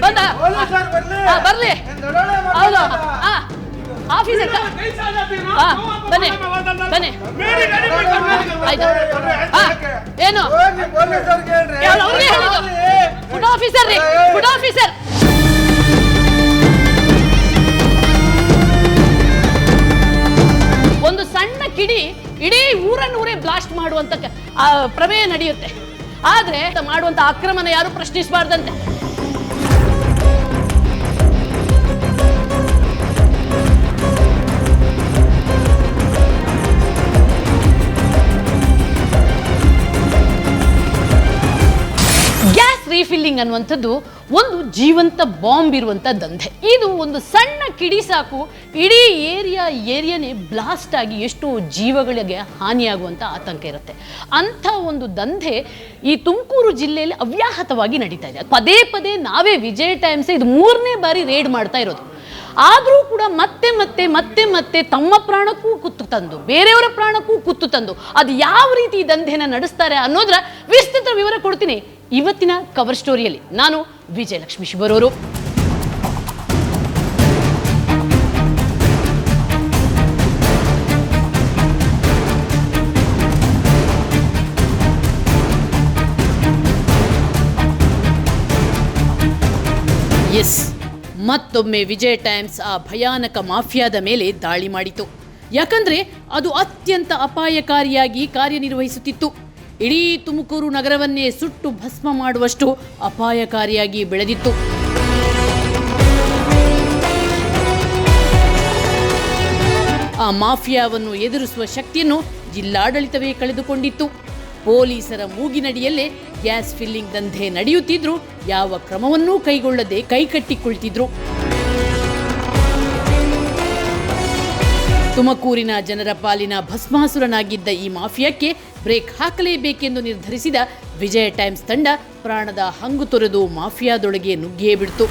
ಬಂದ ಬರ್ಲಿ. ಹೌದು ಆಫೀಸರ್ ಬನ್ನಿ ಬನ್ನಿ ಆಯ್ತು. ಏನು ಅವ್ರಿಗೆ ಹೇಳಿದ್ದು ಫುಡ್ ಆಫೀಸರ್ ರೀ, ಫುಡ್ ಆಫೀಸರ್. ಒಂದು ಸಣ್ಣ ಕಿಡಿ ಇಡೀ ಊರನ್ನೂರೇ ಬ್ಲಾಸ್ಟ್ ಮಾಡುವಂತ ಪ್ರಮೇಯ ನಡೆಯುತ್ತೆ. ಆದ್ರೆ ಮಾಡುವಂತ ಅಕ್ರಮನ ಯಾರು ಪ್ರಶ್ನಿಸಬಾರ್ದಂತೆ. ಗ್ಯಾಸ್ ರೀಫಿಲ್ಲಿಂಗ್ ಅನ್ನುವಂಥದ್ದು ಒಂದು ಜೀವಂತ ಬಾಂಬ್ ಇರುವಂತ ದಂಧೆ. ಇದು ಒಂದು ಸಣ್ಣ ಕಿಡಿ ಸಾಕು ಇಡೀ ಏರಿಯಾನೇ ಬ್ಲಾಸ್ಟ್ ಆಗಿ ಎಷ್ಟೋ ಜೀವಗಳಿಗೆ ಹಾನಿಯಾಗುವಂತ ಆತಂಕ ಇರುತ್ತೆ. ಅಂಥ ಒಂದು ದಂಧೆ ಈ ತುಮಕೂರು ಜಿಲ್ಲೆಯಲ್ಲಿ ಅವ್ಯಾಹತವಾಗಿ ನಡೀತಾ ಇದೆ. ಪದೇ ಪದೇ ನಾವೇ ವಿಜಯ್ ಟೈಮ್ಸ್ ಇದು 3ನೇ ಬಾರಿ ರೇಡ್ ಮಾಡ್ತಾ ಇರೋದು. ಆದರೂ ಕೂಡ ಮತ್ತೆ ಮತ್ತೆ ಮತ್ತೆ ಮತ್ತೆ ತಮ್ಮ ಪ್ರಾಣಕ್ಕೂ ಕುತ್ತು ತಂದು ಬೇರೆಯವರ ಪ್ರಾಣಕ್ಕೂ ಕುತ್ತು ತಂದು ಅದು ಯಾವ ರೀತಿ ಈ ದಂಧೆನ ನಡೆಸ್ತಾರೆ ಅನ್ನೋದರ ವಿಸ್ತೃತ ವಿವರ ಕೊಡ್ತೀನಿ ಇವತ್ತಿನ ಕವರ್ ಸ್ಟೋರಿಯಲ್ಲಿ. ನಾನು ವಿಜಯಲಕ್ಷ್ಮಿ ಶಿವರವರು. ಎಸ್, ಮತ್ತೊಮ್ಮೆ ವಿಜಯ್ ಟೈಮ್ಸ್ ಆ ಭಯಾನಕ ಮಾಫಿಯಾದ ಮೇಲೆ ದಾಳಿ ಮಾಡಿತು. ಯಾಕಂದ್ರೆ ಅದು ಅತ್ಯಂತ ಅಪಾಯಕಾರಿಯಾಗಿ ಕಾರ್ಯನಿರ್ವಹಿಸುತ್ತಿತ್ತು. ಇಡೀ ತುಮಕೂರು ನಗರವನ್ನೇ ಸುಟ್ಟು ಭಸ್ಮ ಮಾಡುವಷ್ಟು ಅಪಾಯಕಾರಿಯಾಗಿ ಬೆಳೆದಿತ್ತು. ಆ ಮಾಫಿಯಾವನ್ನು ಎದುರಿಸುವ ಶಕ್ತಿಯನ್ನು ಜಿಲ್ಲಾಡಳಿತವೇ ಕಳೆದುಕೊಂಡಿತ್ತು. ಪೊಲೀಸರ ಮೂಗಿನಡಿಯಲ್ಲೇ ಗ್ಯಾಸ್ ಫಿಲ್ಲಿಂಗ್ ದಂಧೆ ನಡೆಯುತ್ತಿದ್ರು, ಯಾವ ಕ್ರಮವನ್ನೂ ಕೈಗೊಳ್ಳದೆ ಕೈಕಟ್ಟಿಕೊಳ್ತಿದ್ರು. ತುಮಕೂರಿನ ಜನರ ಪಾಲಿನ ಭಸ್ಮಾಸುರನಾಗಿದ್ದ ಈ ಮಾಫಿಯಾಕ್ಕೆ ಬ್ರೇಕ್ ಹಾಕಲೇಬೇಕೆಂದು ನಿರ್ಧರಿಸಿದ ವಿಜಯ್ ಟೈಮ್ಸ್ ತಂಡ ಪ್ರಾಣದ ಹಂಗು ತೊರೆದು ಮಾಫಿಯಾದೊಳಗೆ ನುಗ್ಗಿಯೇ ಬಿಡ್ತು.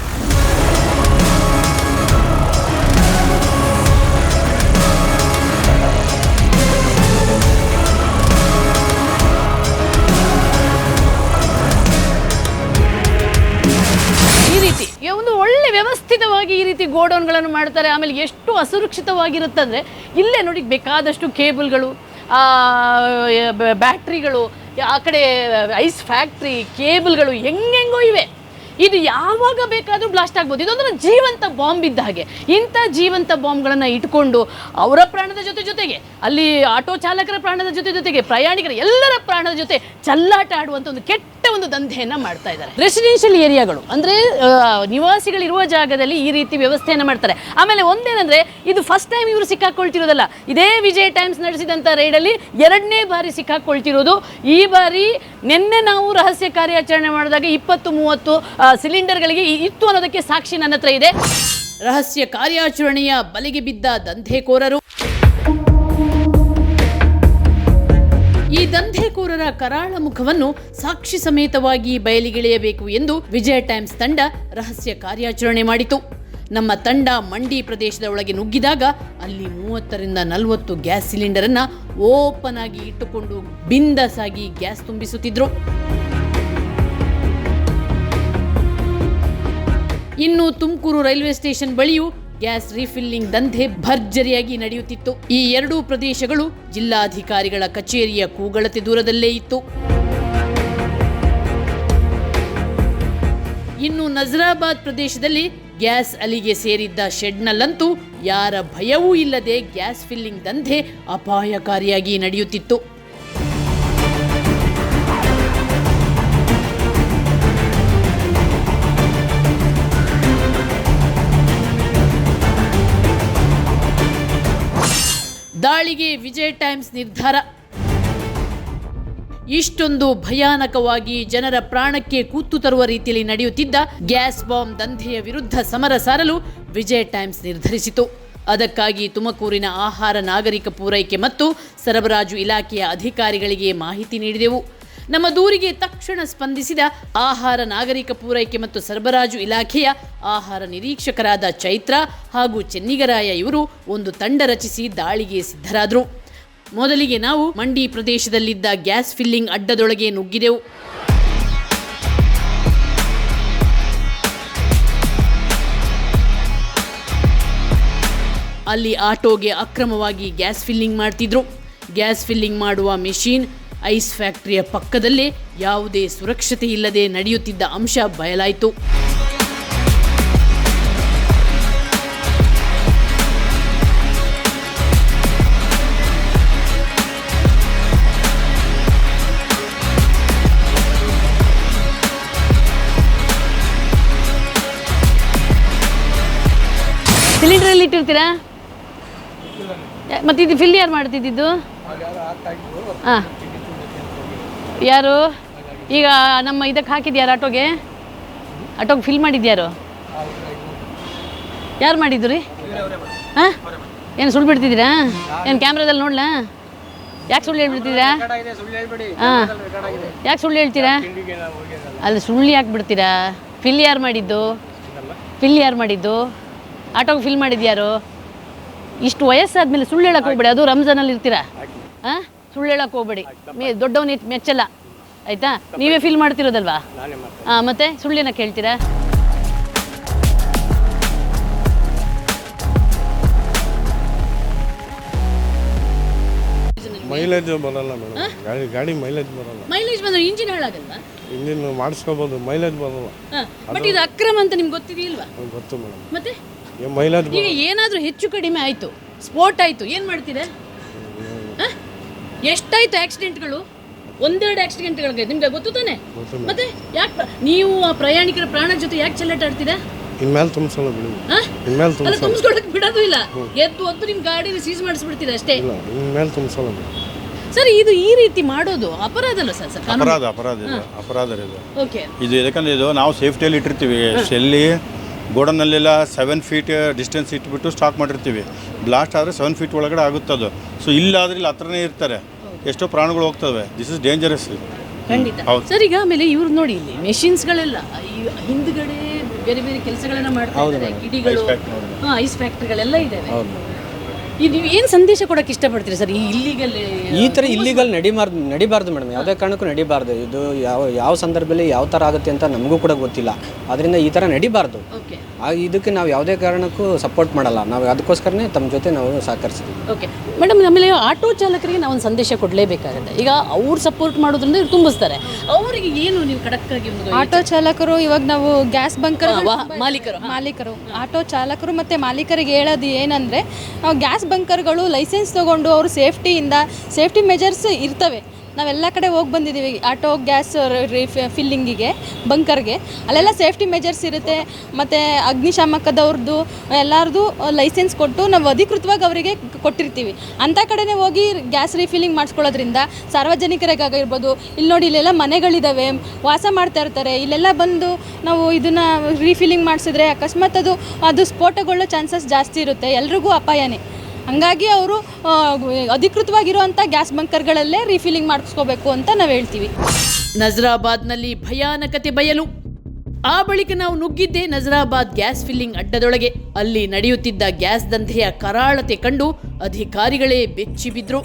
ಒಂದು ಒಳ್ಳೆ ವ್ಯವಸ್ಥಿತವಾಗಿ ಈ ರೀತಿ ಗೋಡೌನ್ಗಳನ್ನು ಮಾಡ್ತಾರೆ. ಆಮೇಲೆ ಎಷ್ಟು ಅಸುರಕ್ಷಿತವಾಗಿರುತ್ತಂದರೆ ಇಲ್ಲೇ ನೋಡಿ ಬೇಕಾದಷ್ಟು ಕೇಬಲ್ಗಳು, ಬ್ಯಾಟ್ರಿಗಳು, ಆ ಕಡೆ ಐಸ್ ಫ್ಯಾಕ್ಟ್ರಿ ಕೇಬಲ್ಗಳು ಹೆಂಗೆಂಗೋ ಇವೆ. ಇದು ಯಾವಾಗ ಬೇಕಾದರೂ ಬ್ಲಾಸ್ಟ್ ಆಗ್ಬೋದು. ಇದೊಂದು ಜೀವಂತ ಬಾಂಬ್ ಇದ್ದ ಹಾಗೆ. ಇಂಥ ಜೀವಂತ ಬಾಂಬ್ಗಳನ್ನು ಇಟ್ಕೊಂಡು ಅವರ ಪ್ರಾಣದ ಜೊತೆಗೆ ಅಲ್ಲಿ ಆಟೋ ಚಾಲಕರ ಪ್ರಾಣದ ಜೊತೆಗೆ ಪ್ರಯಾಣಿಕರ ಎಲ್ಲರ ಪ್ರಾಣದ ಜೊತೆ ಚಲ್ಲಾಟ ಆಡುವಂಥ ಒಂದು ಕೆಟ್ಟ ಒಂದು ದಂಧೆಯನ್ನು ಮಾಡ್ತಾ ಇದ್ದಾರೆ. ರೆಸಿಡೆನ್ಷಿಯಲ್ ಏರಿಯಾಗಳು ಅಂದರೆ ನಿವಾಸಿಗಳಿರುವ ಜಾಗದಲ್ಲಿ ಈ ರೀತಿ ವ್ಯವಸ್ಥೆಯನ್ನು ಮಾಡ್ತಾರೆ. ಆಮೇಲೆ ಒಂದೇನೆಂದರೆ ಇದು ಫಸ್ಟ್ ಟೈಮ್ ಇವರು ಸಿಕ್ಕಾಕೊಳ್ತಿರೋದಲ್ಲ. ಇದೇ ವಿಜಯ್ ಟೈಮ್ಸ್ ನಡೆಸಿದಂಥ ರೈಡಲ್ಲಿ 2ನೇ ಬಾರಿ ಸಿಕ್ಕಾಕೊಳ್ತಿರೋದು. ಈ ಬಾರಿ ನಿನ್ನೆ ನಾವು ರಹಸ್ಯ ಕಾರ್ಯಾಚರಣೆ ಮಾಡಿದಾಗ 20-30 ಸಿಲಿಂಡರ್ಗಳಿಗೆ ಇತ್ತು ಅನ್ನೋದಕ್ಕೆ ಸಾಕ್ಷಿ ನನ್ನ ಹತ್ರ ಇದೆ. ರಹಸ್ಯ ಕಾರ್ಯಾಚರಣೆಯ ಬಲೆಗೆ ಬಿದ್ದ ದಂಧೆಕೋರರು. ಈ ದಂಧೆಕೋರರ ಕರಾಳ ಮುಖವನ್ನು ಸಾಕ್ಷಿ ಸಮೇತವಾಗಿ ಬಯಲಿಗೆಳೆಯಬೇಕು ಎಂದು ವಿಜಯ್ ಟೈಮ್ಸ್ ತಂಡ ರಹಸ್ಯ ಕಾರ್ಯಾಚರಣೆ ಮಾಡಿತು. ನಮ್ಮ ತಂಡ ಮಂಡಿ ಪ್ರದೇಶದ ಒಳಗೆ ನುಗ್ಗಿದಾಗ ಅಲ್ಲಿ 30ರಿಂದ 40 ಗ್ಯಾಸ್ ಸಿಲಿಂಡರ್ ಅನ್ನ ಓಪನ್ ಆಗಿ ಇಟ್ಟುಕೊಂಡು ಬಿಂದಾಸಾಗಿ ಗ್ಯಾಸ್ ತುಂಬಿಸುತ್ತಿದ್ರು. ಇನ್ನು ತುಮಕೂರು ರೈಲ್ವೆ ಸ್ಟೇಷನ್ ಬಳಿಯೂ ಗ್ಯಾಸ್ ರೀಫಿಲ್ಲಿಂಗ್ ದಂಧೆ ಭರ್ಜರಿಯಾಗಿ ನಡೆಯುತ್ತಿತ್ತು. ಈ 2 ಪ್ರದೇಶಗಳು ಜಿಲ್ಲಾಧಿಕಾರಿಗಳ ಕಚೇರಿಯ ಕೂಗಳತೆ ದೂರದಲ್ಲೇ ಇತ್ತು. ಇನ್ನು ನಜರಾಬಾದ್ ಪ್ರದೇಶದಲ್ಲಿ ಗ್ಯಾಸ್ ಅಲಿಗೆ ಸೇರಿದ್ದ ಶೆಡ್ನಲ್ಲಂತೂ ಯಾರ ಭಯವೂ ಇಲ್ಲದೆ ಗ್ಯಾಸ್ ಫಿಲ್ಲಿಂಗ್ ದಂಧೆ ಅಪಾಯಕಾರಿಯಾಗಿ ನಡೆಯುತ್ತಿತ್ತು. ದಾಳಿಗೆ ವಿಜಯ್ ಟೈಮ್ಸ್ ನಿರ್ಧಾರ. ಇಷ್ಟೊಂದು ಭಯಾನಕವಾಗಿ ಜನರ ಪ್ರಾಣಕ್ಕೆ ಕೂತು ತರುವ ರೀತಿಯಲ್ಲಿ ನಡೆಯುತ್ತಿದ್ದ ಗ್ಯಾಸ್ ಬಾಂಬ್ ದಂಧೆಯ ವಿರುದ್ಧ ಸಮರ ಸಾರಲು ವಿಜಯ್ ಟೈಮ್ಸ್ ನಿರ್ಧರಿಸಿತು. ಅದಕ್ಕಾಗಿ ತುಮಕೂರಿನ ಆಹಾರ ನಾಗರಿಕ ಪೂರೈಕೆ ಮತ್ತು ಸರಬರಾಜು ಇಲಾಖೆಯ ಅಧಿಕಾರಿಗಳಿಗೆ ಮಾಹಿತಿ ನೀಡಿದೆವು. ನಮ್ಮ ದೂರಿಗೆ ತಕ್ಷಣ ಸ್ಪಂದಿಸಿದ ಆಹಾರ ನಾಗರಿಕ ಪೂರೈಕೆ ಮತ್ತು ಸರಬರಾಜು ಇಲಾಖೆಯ ಆಹಾರ ನಿರೀಕ್ಷಕರಾದ ಚೈತ್ರ ಹಾಗೂ ಚೆನ್ನಿಗರಾಯ ಇವರು ಒಂದು ತಂಡ ರಚಿಸಿ ದಾಳಿಗೆ ಸಿದ್ಧರಾದರು. ಮೊದಲಿಗೆ ನಾವು ಮಂಡಿ ಪ್ರದೇಶದಲ್ಲಿದ್ದ ಗ್ಯಾಸ್ ಫಿಲ್ಲಿಂಗ್ ಅಡ್ಡದೊಳಗೆ ನುಗ್ಗಿದೆವು. ಅಲ್ಲಿ ಆಟೋಗೆ ಅಕ್ರಮವಾಗಿ ಗ್ಯಾಸ್ ಫಿಲ್ಲಿಂಗ್ ಮಾಡ್ತಿದ್ರು. ಗ್ಯಾಸ್ ಫಿಲ್ಲಿಂಗ್ ಮಾಡುವ ಮೆಷಿನ್ ಐಸ್ ಫ್ಯಾಕ್ಟರಿಯ ಪಕ್ಕದಲ್ಲೇ ಯಾವುದೇ ಸುರಕ್ಷತೆ ಇಲ್ಲದೆ ನಡೆಯುತ್ತಿದ್ದ ಅಂಶ ಬಯಲಾಯಿತು. ಸಿಲಿಂಡ್ರಲ್ಲಿ ಇಟ್ಟಿರ್ತೀರಾ? ಮತ್ತೆ ಇದು ಫಿಲ್ ಯಾರು ಮಾಡ್ತಿದ್ದು? ಹಾಂ, ಯಾರು ಈಗ ನಮ್ಮ ಇದಕ್ಕೆ ಹಾಕಿದ್ಯಾರು? ಆಟೋಗೆ ಫಿಲ್ ಮಾಡಿದ್ಯಾರು? ಯಾರು ಮಾಡಿದ್ದು ರೀ? ಹಾಂ, ಏನು ಸುಳ್ಳು ಬಿಡ್ತಿದ್ದೀರಾ? ಏನು ಕ್ಯಾಮ್ರಾದಲ್ಲಿ ನೋಡ್ಲಾ? ಯಾಕೆ ಸುಳ್ಳು ಹೇಳ್ಬಿಡ್ತೀರಾ? ಹಾಂ, ಯಾಕೆ ಸುಳ್ಳು ಹೇಳ್ತೀರಾ? ಅಲ್ಲಿ ಸುಳ್ಳು ಯಾಕೆ ಬಿಡ್ತೀರಾ? ಫಿಲ್ ಯಾರು ಮಾಡಿದ್ದು? ಆಟೋಗೆ ಫಿಲ್ ಮಾಡಿದ್ಯಾರು? ಇಷ್ಟು ವಯಸ್ಸಾದ್ಮೇಲೆ ಸುಳ್ಳು ಹೇಳಕ್ಕೆ ಹೋಗ್ಬೇಡಿ. ಅದು ರಂಜಾನಲ್ಲಿ ಇರ್ತೀರಾ? ಹಾಂ, ಸುಳ್ಳು ಹೇಳಕ್ಕೆ ಹೋಗ್ಬೇಡಿ. ದೊಡ್ಡವನು ಮೆಚ್ಚಲ್ಲ, ಆಯಿತಾ? ನೀವೇ ಫಿಲ್ ಮಾಡ್ತಿರೋದಲ್ವಾ? ಹಾಂ, ಮತ್ತೆ ಸುಳ್ಳೇನ ಕೇಳ್ತೀರಾ? ಮೈಲೇಜ್ ಬರಲ್ಲ ಮೇಡಮ್, ಗಾಡಿ ಮೈಲೇಜ್ ಬರಲ್ಲ. ಮೈಲೇಜ್ ಬಂದ್ರೆ ಇಂಜಿನ್ ಹಾಳಾಗಲ್ವಾ? ಇಂಜಿನ್ ಮಾಡಿಸ್ಕೋಬೋದು, ಮೈಲೇಜ್ ಬರಲ್ಲ. ಬಟ್ ಇದು ಅಕ್ರಮ ಅಂತ ನಿಮ್ಗೆ ಗೊತ್ತಿದೆಯಲ್ವಾ? ಗೊತ್ತು ಮೇಡಮ್. ಮತ್ತೆ ಮೈಲೇಜ್ ಈಗ ಏನಾದರೂ ಹೆಚ್ಚು ಕಡಿಮೆ ಆಯಿತು, ಸ್ಪೋರ್ಟ್ ಆಯಿತು, ಏನು ಮಾಡ್ತೀರಾ? ಎಷ್ಟಾಯಿತು ಆಕ್ಸಿಡೆಂಟ್ಗಳು? ಒಂದೆರಡು ಆಕ್ಸಿಡೆಂಟ್ಗಳಿಗೆ ನಿಮ್ಗೆ ಗೊತ್ತು ತಾನೆ? ಮತ್ತೆ ಯಾಕೆ ನೀವು ಆ ಪ್ರಯಾಣಿಕರ ಪ್ರಾಣ ಜೊತೆ ಯಾಕೆ ಚೆಲ್ಲಾಟ ಆಡ್ತೀರಾ? ಇನ್ಮೇಲೆ ತುಂಬಿಸಲ್ಲ ಬಿಡಿ. ಅಲ್ಲ, ತುಂಬಿಸ್ಕೊಳಕ್ಕೆ ಬಿಡೋದು ಇಲ್ಲ. ಎದ್ದು ನಿಮ್ಮ ಗಾಡಿನ ಸೀಸ್ ಮಾಡಿಸ್ಬಿಡ್ತೀರಾ ಅಷ್ಟೇ. ಇನ್ಮೇಲೆ ತುಂಬಿಸಲ್ಲ ಸರ್. ಇದು ಈ ರೀತಿ ಮಾಡೋದು ಅಪರಾಧ ಅಲ್ಲ ಸರ್? ಅಪರಾಧ ಓಕೆ. ಇದು ಯಾಕಂದ್ರೆ ಇದು ನಾವು ಸೇಫ್ಟಿಯಲ್ಲಿ ಇಟ್ಟಿರ್ತೀವಿ. ಎಲ್ಲಿ ಗೋಡನಲ್ಲೆಲ್ಲ 7 ಫೀಟ್ ಡಿಸ್ಟೆನ್ಸ್ ಇಟ್ಬಿಟ್ಟು ಸ್ಟಾಕ್ ಮಾಡಿರ್ತೀವಿ. ಬ್ಲಾಸ್ಟ್ ಆದರೆ 7 ಫೀಟ್ ಒಳಗಡೆ ಆಗುತ್ತದು. ಸೊ ಇಲ್ಲಾದ್ರೆ ಇಲ್ಲಿ ಹತ್ರನೇ ಇರ್ತಾರೆ, ಎಷ್ಟೋ ಪ್ರಾಣಗಳು ಹೋಗ್ತವೆ. This is dangerous. ಖಂಡಿತ ಸರ್. ಈಗ ಆಮೇಲೆ ಇವ್ರು ನೋಡಿ, ಇಲ್ಲಿ ಮೆಷಿನ್ಸ್ಗಳೆಲ್ಲ ಹಿಂದ್ಗಡೆ ಬೇರೆ ಬೇರೆ ಕೆಲಸಗಳನ್ನ ಮಾಡ್ತಾ ಇದ್ದಾರೆ. ಕಿಡಿಗಳು, ಐಸ್ ಫ್ಯಾಕ್ಟ್ರಿಗಳೆಲ್ಲ ಇದ್ದಾವೆ. ಇದು ಏನು ಸಂದೇಶ ಕೊಡೋಕೆ ಇಷ್ಟಪಡ್ತೀರಿ ಸರ್? ಈ ಥರ ಇಲ್ಲಿಗಲ್ ನಡಿಬಾರ್ದು ಮೇಡಮ್, ಯಾವುದೇ ಕಾರಣಕ್ಕೂ ನಡಿಬಾರ್ದು. ಇದು ಯಾವ ಸಂದರ್ಭದಲ್ಲಿ ಯಾವ ಥರ ಆಗುತ್ತೆ ಅಂತ ನಮಗೂ ಕೂಡ ಗೊತ್ತಿಲ್ಲ. ಅದರಿಂದ ಈ ಥರ ನಡಿಬಾರ್ದು. ಇದಕ್ಕೆ ನಾವು ಯಾವುದೇ ಕಾರಣಕ್ಕೂ ಸಪೋರ್ಟ್ ಮಾಡಲ್ಲ. ನಾವು ಅದಕ್ಕೋಸ್ಕರನೇ ತಮ್ಮ ಜೊತೆ ನಾವು ಸಹಕರಿಸ್ತೀವಿ. Okay madam. ಆಮೇಲೆ ಆಟೋ ಚಾಲಕರಿಗೆ ನಾವು ಒಂದು ಸಂದೇಶ ಕೊಡಲೇಬೇಕಾಗುತ್ತೆ. ಈಗ ಅವ್ರು ಸಪೋರ್ಟ್ ಮಾಡೋದ್ರಿಂದ ಇವ್ರು ತುಂಬಿಸ್ತಾರೆ. ಅವರಿಗೆ ಏನು ನೀವು ಖಡಕ್ಕಾಗಿ? ಆಟೋ ಚಾಲಕರು ಇವಾಗ ನಾವು ಗ್ಯಾಸ್ ಬಂಕರ್ ಮಾಲೀಕರು ಆಟೋ ಚಾಲಕರು ಮತ್ತು ಮಾಲೀಕರಿಗೆ ಹೇಳೋದು ಏನಂದರೆ, ನಾವು ಗ್ಯಾಸ್ ಬಂಕರ್ಗಳು ಲೈಸೆನ್ಸ್ ತೊಗೊಂಡು ಅವರು ಸೇಫ್ಟಿ ಮೆಜರ್ಸ್ ಇರ್ತವೆ. ನಾವೆಲ್ಲ ಕಡೆ ಹೋಗಿ ಬಂದಿದ್ದೀವಿ ಆಟೋ ಗ್ಯಾಸ್ ಫಿಲ್ಲಿಂಗಿಗೆ, ಬಂಕರ್ಗೆ. ಅಲ್ಲೆಲ್ಲ ಸೇಫ್ಟಿ ಮೆಜರ್ಸ್ ಇರುತ್ತೆ. ಮತ್ತು ಅಗ್ನಿಶಾಮಕದವ್ರದ್ದು ಎಲ್ಲರದು ಲೈಸೆನ್ಸ್ ಕೊಟ್ಟು ನಾವು ಅಧಿಕೃತವಾಗಿ ಅವರಿಗೆ ಕೊಟ್ಟಿರ್ತೀವಿ. ಅಂಥ ಕಡೆನೇ ಹೋಗಿ ಗ್ಯಾಸ್ ರೀಫಿಲ್ಲಿಂಗ್ ಮಾಡಿಸ್ಕೊಳ್ಳೋದ್ರಿಂದ ಸಾರ್ವಜನಿಕರಿಗಾಗಿರ್ಬೋದು, ಇಲ್ಲಿ ನೋಡಿ ಇಲ್ಲೆಲ್ಲ ಮನೆಗಳಿದ್ದಾವೆ, ವಾಸ ಮಾಡ್ತಾ ಇರ್ತಾರೆ. ಇಲ್ಲೆಲ್ಲ ಬಂದು ನಾವು ಇದನ್ನು ರೀಫಿಲ್ಲಿಂಗ್ ಮಾಡಿಸಿದ್ರೆ ಅಕಸ್ಮಾತ್ ಅದು ಸ್ಫೋಟಗೊಳ್ಳೋ ಚಾನ್ಸಸ್ ಜಾಸ್ತಿ ಇರುತ್ತೆ. ಎಲ್ರಿಗೂ ಅಪಾಯನೇ. ಹಂಗಾಗಿ ಅವರು ಅಧಿಕೃತವಾಗಿರುವಂಥ ಗ್ಯಾಸ್ ಬಂಕರ್ಗಳಲ್ಲೇ ರೀಫಿಲ್ಲಿಂಗ್ ಮಾಡಿಸ್ಕೋಬೇಕು ಅಂತ ನಾವು ಹೇಳ್ತೀವಿ. ನಜರಾಬಾದ್ನಲ್ಲಿ ಭಯಾನಕತೆ ಬಯಲು. ಆ ಬಳಿಕ ನಾವು ನುಗ್ಗಿದ್ದೆ ನಜರಾಬಾದ್ ಗ್ಯಾಸ್ ಫಿಲ್ಲಿಂಗ್ ಅಡ್ಡದೊಳಗೆ. ಅಲ್ಲಿ ನಡೆಯುತ್ತಿದ್ದ ಗ್ಯಾಸ್ ದಂಧೆಯ ಕರಾಳತೆ ಕಂಡು ಅಧಿಕಾರಿಗಳೇ ಬೆಚ್ಚಿ ಬಿದ್ರು.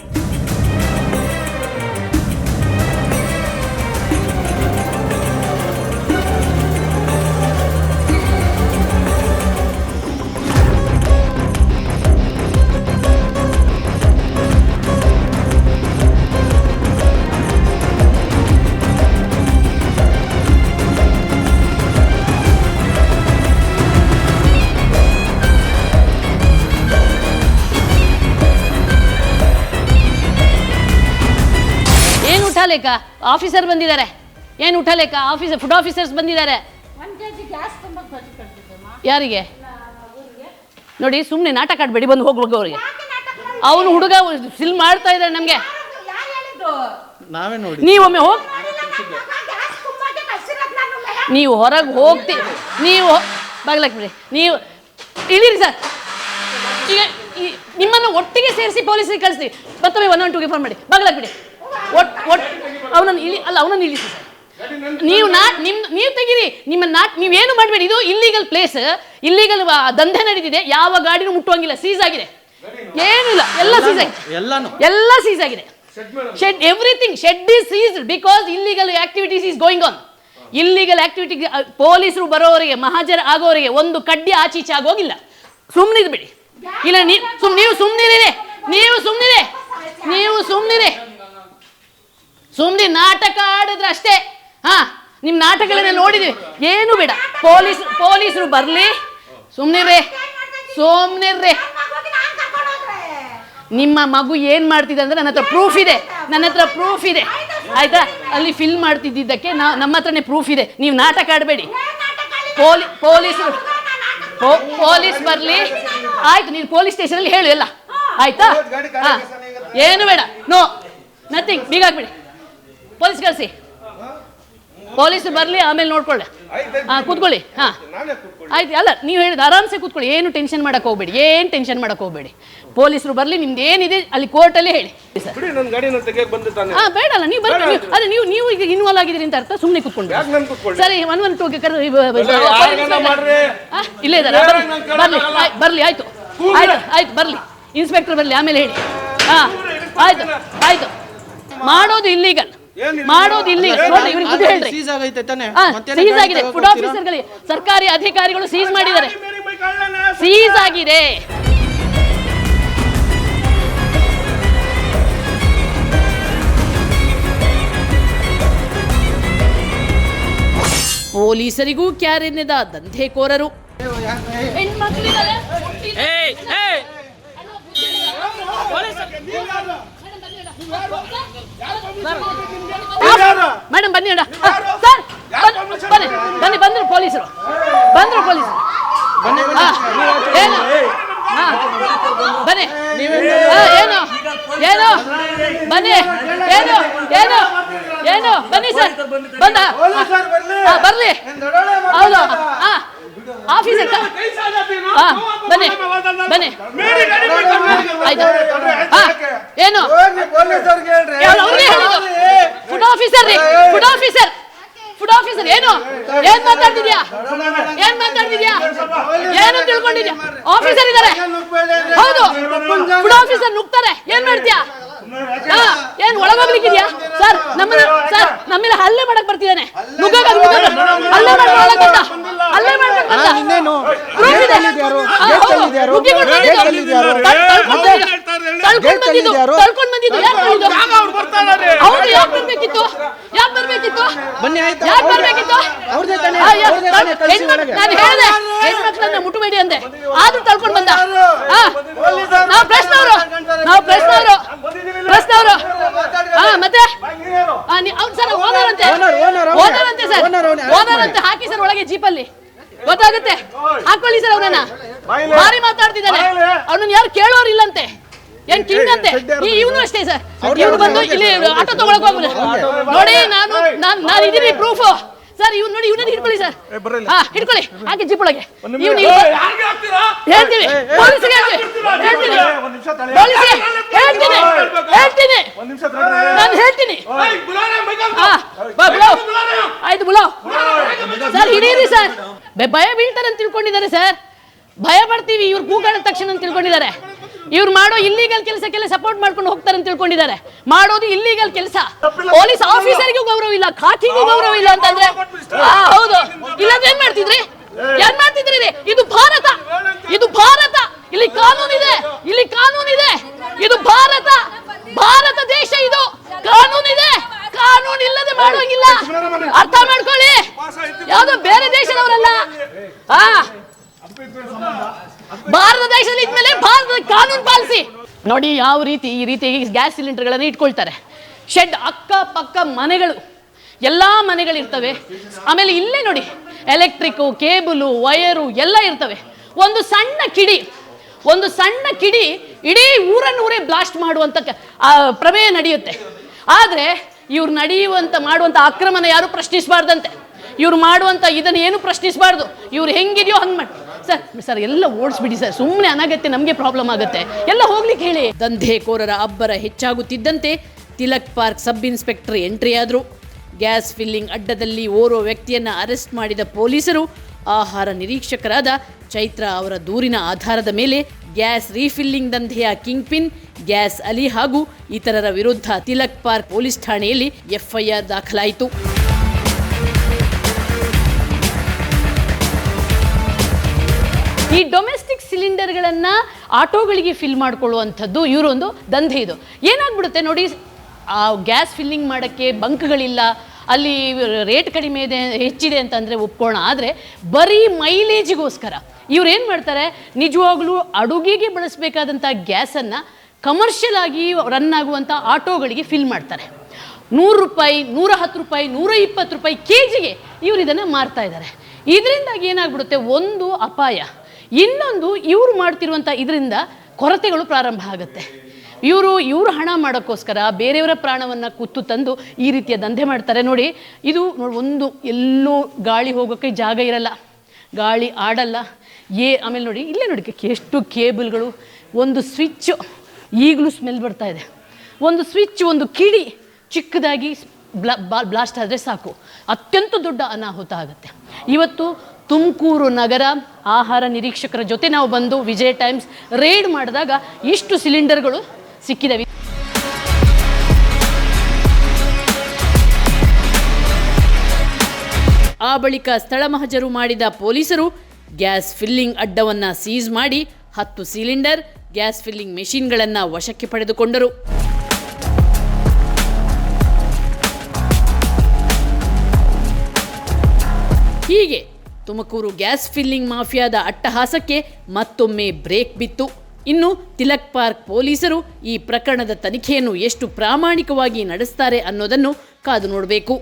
ಲೇಖ ಆಫೀಸರ್ ಬಂದಿದ್ದಾರೆ. ಏನು ಊಟ ಲೇಖ? ಫುಡ್ ಆಫೀಸರ್ಸ್ ಬಂದಿದ್ದಾರೆ. ಯಾರಿಗೆ? ನೋಡಿ, ಸುಮ್ಮನೆ ನಾಟಕ ಆಡಬೇಡಿ, ಬಂದು ಹೋಗ್ಬೇಕು ಅವ್ರಿಗೆ. ಅವನು ಹುಡುಗ ಸಿಲ್ ಮಾಡ್ತಾ ಇದ್ದಾರೆ ನಮಗೆ. ನೀವೊಮ್ಮೆ ಹೋಗಿ, ನೀವು ಹೊರಗೆ ಹೋಗ್ತೀವಿ, ನೀವು ಬಾಗ್ಲಾಕ್ ಬಿಡಿ, ನೀವು ಇಳೀರಿ ಸರ್. ಈಗ ನಿಮ್ಮನ್ನು ಒಟ್ಟಿಗೆ ಸೇರಿಸಿ ಪೊಲೀಸರಿಗೆ ಕಳಿಸ್ತೀವಿ. ಮತ್ತೊಮ್ಮೆ 112ಗೆ ಫೋನ್ ಮಾಡಿ, ಬಾಗ್ಲಾಕ್ ಬಿಡಿ. ಅವನನ್ನು ಇಳಿಸಿ ಸರ್. ನೀವು ತೆಗೀರಿ. ನೀವೇನು ಮಾಡಬೇಡಿ. ಇದು ಇಲ್ಲಿಗಲ್ ಪ್ಲೇಸ್, ಇಲ್ಲಿಗಲ್ ದಂಧೆ ನಡೀತಿದೆ. ಯಾವ ಗಾಡಿನೂ ಮುಟ್ಟುವಂಗಿಲ್ಲ. ಸೀಸ್ ಆಗಿದೆ, ಏನಿಲ್ಲ, ಎಲ್ಲ ಸೀಸ್ ಆಗಿದೆ. Shed, everything. Shed is ceased because illegal activities is going on. Illegal activity ಪೊಲೀಸರು ಬರೋವರಿಗೆ, ಮಹಾಜರ ಆಗೋವರಿಗೆ ಒಂದು ಕಡ್ಡಿ ಆಚೀಚೆ ಆಗೋಗಿಲ್ಲ. ಸುಮ್ಮನಿದ್ ಬಿಡಿ. ಇಲ್ಲ ನೀವು ಸುಮ್ಮನೆ ನಾಟಕ ಆಡಿದ್ರೆ ಅಷ್ಟೇ. ಹಾ, ನಿಮ್ಮ ನಾಟಕಗಳನ್ನ ನೋಡಿದೀವಿ. ಏನು ಬೇಡ, ಪೊಲೀಸರು ಬರಲಿ, ಸುಮ್ಮನೆ ನಿಮ್ಮ ಮಗು ಏನು ಮಾಡ್ತಿದೆ ಅಂದರೆ ನನ್ನ ಹತ್ರ ಪ್ರೂಫ್ ಇದೆ ಆಯ್ತಾ. ಅಲ್ಲಿ ಫಿಲ್ ಮಾಡ್ತಿದ್ದಕ್ಕೆ ನಮ್ಮ ಹತ್ರನೇ ಪ್ರೂಫ್ ಇದೆ. ನೀವು ನಾಟಕ ಆಡಬೇಡಿ. ಪೊಲೀಸ್ ಬರಲಿ, ಆಯ್ತು. ನೀನು ಪೊಲೀಸ್ ಸ್ಟೇಷನಲ್ಲಿ ಹೇಳು ಎಲ್ಲ, ಆಯ್ತಾ? ಹಾಂ, ಏನು ಬೇಡ, ನೋ ನಥಿಂಗ್. ಬೀಗಾಕ್ಬಿಡಿ, ಪೊಲೀಸ್ ಕಳಿಸಿ. ಪೊಲೀಸರು ಬರಲಿ, ಆಮೇಲೆ ನೋಡ್ಕೊಳ್ಳಿ. ಹಾಂ, ಕೂತ್ಕೊಳ್ಳಿ. ಹಾಂ, ಆಯ್ತು. ಅಲ್ಲ, ನೀವು ಹೇಳಿದ ಆರಾಮ್ಸೆ ಕೂತ್ಕೊಳ್ಳಿ. ಏನು ಟೆನ್ಷನ್ ಮಾಡಕ್ಕೆ ಹೋಗ್ಬೇಡಿ. ಪೊಲೀಸರು ಬರಲಿ, ನಿಮ್ದು ಏನಿದೆ ಅಲ್ಲಿ ಕೋರ್ಟಲ್ಲಿ ಹೇಳಿ. ಹಾಂ, ಬೇಡಲ್ಲ, ನೀವು ಬರ್ರಿ. ಅದೇ ನೀವು ಈಗ ಇನ್ವಾಲ್ವ್ ಆಗಿದ್ದೀರಿ ಅಂತ ಅರ್ಥ. ಸುಮ್ಮನೆ ಕೂತ್ಕೊಂಡು ಸರಿ. 112 ಇಲ್ಲೇ ಇದ್ದಾರೆ. ಬರಲಿ, ಆಯ್ತು. ಬರಲಿ, ಇನ್ಸ್ಪೆಕ್ಟರ್ ಬರಲಿ, ಆಮೇಲೆ ಹೇಳಿ. ಹಾಂ, ಆಯ್ತು. ಮಾಡೋದು ಇಲ್ಲೀಗಲ್. ನೋಡಿ, ಇವ್ರಿಗೆ ಬುದ್ಧಿ ಹೇಳ್ರಿ. ಸೀಸ್ ಆಗಿದೆ. ಫುಡ್ ಆಫೀಸರ್ಗಳಿಗೆ, ಸರ್ಕಾರಿ ಅಧಿಕಾರಿಗಳು ಸೀಸ್ ಮಾಡಿದ್ದಾರೆ. ಸೀಸ್ ಆಗಿದೆ. ಪೊಲೀಸರಿಗೂ ಕ್ಯಾರೆನ್ನೆದ ದಂಧೆಕೋರರು. ಮೇಡಮ್ ಬನ್ನಿ ಅಣ್ಣ. ಸರ್ ಬನ್ನಿ. ಬಂದ್ರು ಪೊಲೀಸರು. ಏನು? ಬನ್ನಿ. ಏನು ಬನ್ನಿ. ಏನು ಬನ್ನಿ ಸರ್. ಬರ್ಲಿ. ಹೌದು. ಆಫೀಸರ್ ಬನ್ನಿ. ಆಯ್ತು. ಏನು ಫುಡ್ ಆಫೀಸರ್ ಏನು ಮಾತಾಡ್ತಿದ್ಯಾ? ಏನು ತಿಳ್ಕೊಂಡಿದ್ಯಾ? ಆಫೀಸರ್ ಇದ್ದಾರೆ. ಹೌದು, ಫುಡ್ ಆಫೀಸರ್ ನುಗ್ತಾರೆ. ಏನ್ ಮಾಡ್ತೀಯಾ? ಏನ್ ಒಳಗೋಗ್ಲಿಕ್ಕಿದ್ಯಾ? ಸರ್ ನಮ್ಮೇಲೆ ಹಲ್ಲೆ ಮಾಡಕ್ ಬರ್ತಿದ್ದಾನೆ. ಹೆಣ್ಮಕ್ಳನ್ನ ಮುಟ್ಟಬೇಡಿ ಅಂದೆ, ಆದ್ರೂ ತಳ್ಕೊಂಡ್ ಬಂದ. ನಾವು ಪ್ರಶ್ನವರು ಮತ್ತೆ ಓನರಂತೆ ಹಾಕಿ ಸರ್ ಒಳಗೆ ಜೀಪಲ್ಲಿ. ಗೊತ್ತಾಗುತ್ತೆ, ಹಾಕೊಳ್ಳಿ ಸರ್. ಅವನನ್ನ ಭಾರಿ ಮಾತಾಡ್ತಿದ್ದಾನೆ. ಅವನನ್ನ ಯಾರು ಕೇಳೋರಿಲ್ಲಂತೆ. ಏನ್ ಕಿಂಗ್ ಅಂತೆ. ಇವನು ಅಷ್ಟೇ ಸರ್. ಇವನು ಬಂದು ಇಲ್ಲಿ ಆಟೋ ತಗೊಳಕ್ ಹೋಗ್ಬೋದು. ನೋಡಿ, ನಾನು ಇದೀನಿ ಪ್ರೂಫ್ ಸರ್. ಇವ್ನು ನೋಡಿ, ಇವನನ್ನ ಹಿಡ್ಕೊಳ್ಳಿ ಸರ್. ಹಾ, ಹಿಡ್ಕೊಳ್ಳಿ, ಹಾಕಿ ಜೀಪ್ ಒಳಗೆ. ಹೇಳ್ತೀವಿ ಪೊಲೀಸ್ಗೆ, ಹೇಳ್ತೀನಿ. ಆಯ್ತು, ಬುಲೋ ಸರ್. ಹಿಡೀರಿ ಸರ್. ಭಯ ಬೀಳ್ತಾರೆ ಅಂತ ತಿಳ್ಕೊಂಡಿದ್ದಾರೆ ಸರ್. ಭಯ ಪಡ್ತೀವಿ ಇವ್ರು ಕೂಗಾಡ ತಕ್ಷಣ ಅಂತ ತಿಳ್ಕೊಂಡಿದ್ದಾರೆ. ಇವ್ರು ಮಾಡೋ ಇಲ್ಲಿಗಲ್ ಕೆಲಸಕ್ಕೆಲ್ಲ ಸಪೋರ್ಟ್ ಮಾಡ್ಕೊಂಡು ಹೋಗ್ತಾರೆ ಅಂತ ತಿಳ್ಕೊಂಡಿದ್ದಾರೆ. ಮಾಡೋದು ಇಲ್ಲಿಗಲ್ ಕೆಲಸ. ಪೊಲೀಸ್ ಆಫೀಸರ್ಗೂ ಗೌರವ ಇಲ್ಲ, ಖಾಕಿಗೂ ಗೌರವ ಇಲ್ಲ ಅಂತಂದ್ರೆ ಹೌದು. ಇಲ್ಲಾಂದ್ರೆ ಏನ್ ಮಾಡ್ತಿದ್ರಿ? ಇದು ಭಾರತ. ಇಲ್ಲಿ ಕಾನೂನಿದೆ. ಇದು ಭಾರತ ದೇಶ. ಇದು ಕಾನೂನಿದೆ. ಕಾನೂನು ಇಲ್ಲದೆ ಮಾಡೋಂಗಿಲ್ಲ. ಅರ್ಥ ಮಾಡ್ಕೊಳ್ಳಿ. ಯಾವ್ದೋ ಬೇರೆ ದೇಶದವರಲ್ಲ. ಭಾರತ ದೇಶದಲ್ಲಿ ಇದ್ಮೇಲೆ ಭಾರತದ ಕಾನೂನು ಪಾಲಿಸಿ. ನೋಡಿ, ಯಾವ ರೀತಿ ಈ ರೀತಿಯಾಗಿ ಗ್ಯಾಸ್ ಸಿಲಿಂಡರ್ಗಳನ್ನು ಇಟ್ಕೊಳ್ತಾರೆ. ಶೆಡ್ ಅಕ್ಕಪಕ್ಕ ಮನೆಗಳು, ಎಲ್ಲ ಮನೆಗಳಿರ್ತವೆ. ಆಮೇಲೆ ಇಲ್ಲೇ ನೋಡಿ, ಎಲೆಕ್ಟ್ರಿಕ್ಕು, ಕೇಬಲು, ವಯರು ಎಲ್ಲ ಇರ್ತವೆ. ಒಂದು ಸಣ್ಣ ಕಿಡಿ ಇಡೀ ಊರನ್ನೂರೇ ಬ್ಲಾಸ್ಟ್ ಮಾಡುವಂಥ ಪ್ರಮೇಯ ನಡೆಯುತ್ತೆ. ಆದರೆ ಇವ್ರು ಮಾಡುವಂಥ ಅಕ್ರಮನ ಯಾರು ಪ್ರಶ್ನಿಸಬಾರ್ದಂತೆ. ಇವ್ರು ಮಾಡುವಂಥ ಇದನ್ನು ಏನು ಪ್ರಶ್ನಿಸಬಾರ್ದು. ಇವ್ರು ಹೆಂಗಿದೆಯೋ ಹಂಗೆ ಮಾಡಿ ಸರ್ ಎಲ್ಲ ಓಡಿಸ್ಬಿಡಿ ಸರ್. ಸುಮ್ಮನೆ ಅನಾಗತ್ತೆ, ನಮಗೆ ಪ್ರಾಬ್ಲಮ್ ಆಗುತ್ತೆ. ಎಲ್ಲ ಹೋಗ್ಲಿಕ್ಕೆ ಹೇಳಿ. ದಂಧೆಕೋರರ ಅಬ್ಬರ ಹೆಚ್ಚಾಗುತ್ತಿದ್ದಂತೆ Tilak park sub inspector entry ಆದರು. ಗ್ಯಾಸ್ ಫಿಲ್ಲಿಂಗ್ ಅಡ್ಡದಲ್ಲಿ ಓರ್ವ ವ್ಯಕ್ತಿಯನ್ನು ಅರೆಸ್ಟ್ ಮಾಡಿದ ಪೊಲೀಸರು ಆಹಾರ ನಿರೀಕ್ಷಕರಾದ ಚೈತ್ರ ಅವರ ದೂರಿನ ಆಧಾರದ ಮೇಲೆ ಗ್ಯಾಸ್ ರೀಫಿಲ್ಲಿಂಗ್ ದಂಧೆಯ ಕಿಂಗ್ ಪಿನ್ ಗ್ಯಾಸ್ ಅಲಿ ಹಾಗೂ ಇತರರ ವಿರುದ್ಧ ತಿಲಕ್ ಪಾರ್ಕ್ ಪೊಲೀಸ್ ಠಾಣೆಯಲ್ಲಿ ಎಫ್ಐಆರ್ ದಾಖಲಾಯಿತು. ಈ ಡೊಮೆಸ್ಟಿಕ್ ಸಿಲಿಂಡರ್ಗಳನ್ನು ಆಟೋಗಳಿಗೆ ಫಿಲ್ ಮಾಡ್ಕೊಳ್ಳುವಂಥದ್ದು ಇವರೊಂದು ದಂಧೆ. ಇದು ಏನಾಗ್ಬಿಡುತ್ತೆ ನೋಡಿ, ಆ ಗ್ಯಾಸ್ ಫಿಲ್ಲಿಂಗ್ ಮಾಡೋಕ್ಕೆ ಬಂಕ್ಗಳಿಲ್ಲ, ಅಲ್ಲಿ ರೇಟ್ ಕಡಿಮೆ ಇದೆ, ಹೆಚ್ಚಿದೆ ಅಂತಂದರೆ ಒಪ್ಕೋಣ. ಆದರೆ ಬರೀ ಮೈಲೇಜಿಗೋಸ್ಕರ ಇವ್ರು ಏನು ಮಾಡ್ತಾರೆ, ನಿಜವಾಗ್ಲೂ ಅಡುಗೆಗೆ ಬಳಸಬೇಕಾದಂಥ ಗ್ಯಾಸನ್ನು ಕಮರ್ಷಿಯಲ್ ಆಗಿ ರನ್ ಆಗುವಂಥ ಆಟೋಗಳಿಗೆ ಫಿಲ್ ಮಾಡ್ತಾರೆ. 100 ರೂಪಾಯಿ, 110 ರೂಪಾಯಿ, 120 ರೂಪಾಯಿ ಕೆಜಿಗೆ ಇವರು ಇದನ್ನು ಮಾರ್ತಾ ಇದ್ದಾರೆ. ಇದರಿಂದಾಗಿ ಏನಾಗ್ಬಿಡುತ್ತೆ, ಒಂದು ಅಪಾಯ, ಇನ್ನೊಂದು ಇವರು ಮಾಡ್ತಿರುವಂಥ ಇದರಿಂದ ಕೊರತೆಗಳು ಪ್ರಾರಂಭ ಆಗುತ್ತೆ. ಇವರು ಹಣ ಮಾಡೋಕ್ಕೋಸ್ಕರ ಬೇರೆಯವರ ಪ್ರಾಣವನ್ನು ಕುತ್ತು ತಂದು ಈ ರೀತಿಯ ದಂಧೆ ಮಾಡ್ತಾರೆ. ನೋಡಿ, ಇದು ಒಂದು ಎಲ್ಲೋ ಗಾಳಿ ಹೋಗೋಕ್ಕೆ ಜಾಗ ಇರಲ್ಲ, ಗಾಳಿ ಆಡಲ್ಲ. ಆಮೇಲೆ ನೋಡಿ, ಇಲ್ಲೇ ನೋಡಿ ಎಷ್ಟು ಕೇಬಲ್ಗಳು, ಒಂದು ಸ್ವಿಚ್ಚು ಈಗಲೂ ಸ್ಮೆಲ್ ಬರ್ತಾ ಇದೆ. ಒಂದು ಸ್ವಿಚ್, ಒಂದು ಕಿಡಿ ಚಿಕ್ಕದಾಗಿ ಬ್ಲಾಸ್ಟ್ ಆದರೆ ಸಾಕು, ಅತ್ಯಂತ ದೊಡ್ಡ ಅನಾಹುತ ಆಗುತ್ತೆ. ಇವತ್ತು ತುಮಕೂರು ನಗರ ಆಹಾರ ನಿರೀಕ್ಷಕರ ಜೊತೆ ನಾವು ಬಂದು ವಿಜಯ ಟೈಮ್ಸ್ ರೇಡ್ ಮಾಡಿದಾಗ ಇಷ್ಟು ಸಿಲಿಂಡರ್ಗಳು ಸಿಕ್ಕಿದವೆ. ಆ ಬಳಿಕ ಸ್ಥಳ ಮಹಜರು ಮಾಡಿದ ಪೊಲೀಸರು ಗ್ಯಾಸ್ ಫಿಲ್ಲಿಂಗ್ ಅಡ್ಡವನ್ನು ಸೀಸ್ ಮಾಡಿ 10 ಸಿಲಿಂಡರ್ ಗ್ಯಾಸ್ ಫಿಲ್ಲಿಂಗ್ ಮೆಷಿನ್ಗಳನ್ನು ವಶಕ್ಕೆ ಪಡೆದುಕೊಂಡರು. ಹೀಗೆ ತುಮಕೂರು ಗ್ಯಾಸ್ ಫಿಲ್ಲಿಂಗ್ ಮಾಫಿಯಾದ ಅಟ್ಟಹಾಸಕ್ಕೆ ಮತ್ತೊಮ್ಮೆ ಬ್ರೇಕ್ ಬಿತ್ತು. ಇನ್ನು ತಿಲಕ್ ಪಾರ್ಕ್ ಪೊಲೀಸರು ಈ ಪ್ರಕರಣದ ತನಿಖೆಯನ್ನು ಎಷ್ಟು ಪ್ರಾಮಾಣಿಕವಾಗಿ ನಡೆಸ್ತಾರೆ ಅನ್ನೋದನ್ನು ಕಾದು ನೋಡಬೇಕು.